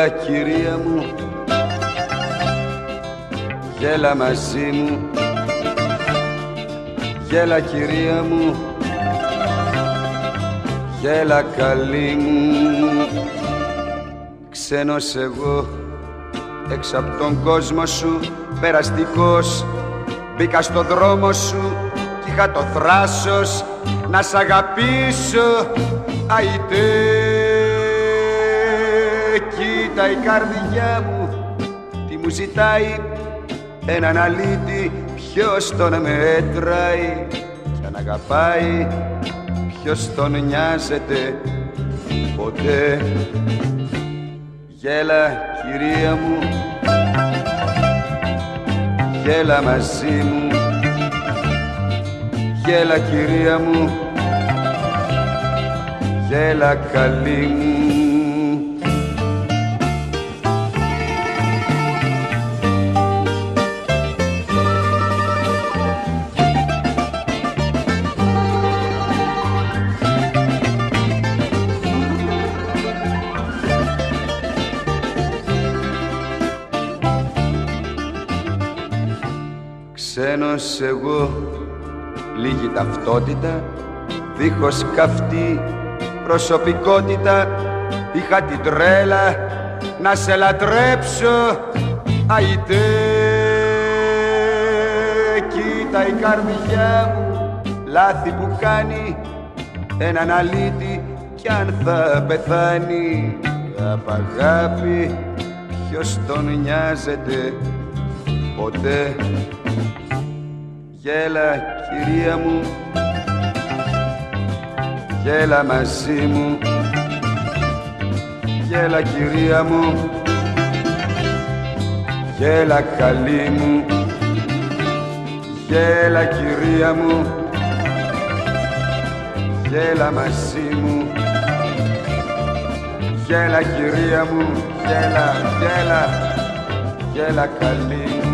Γέλα κυρία μου, γέλα μαζί μου. Γέλα κυρία μου, γέλα καλή μου. Ξένος εγώ, έξω απ' τον κόσμο σου, περαστικός, μπήκα στο δρόμο σου κι είχα το θράσος να σ' αγαπήσω. Αϊτέ, κοίτα η καρδιά μου τι μου ζητάει, έναν αλήτη ποιος τον μέτραει, κι αν αγαπάει ποιος τον νοιάζεται ποτέ. Γέλα κυρία μου, γέλα μαζί μου. Γέλα κυρία μου, γέλα καλή μου. Ξένος εγώ, λίγη ταυτότητα, δίχως καυτή προσωπικότητα. Είχα την τρέλα να σε λατρέψω. Αϊτέ, κοίτα η καρδιά μου λάθη που κάνει, έναν αλήτη κι αν θα πεθάνει. Απ' αγάπη ποιος τον νοιάζεται ποτέ. Γέλα κυρία μου, γέλα μαζί μου. Γέλα κυρία μου, γέλα καλή μου. Γέλα κυρία μου, γέλα μαζί μου. Γέλα κυρία μου, γέλα, γέλα, γέλα καλή μου.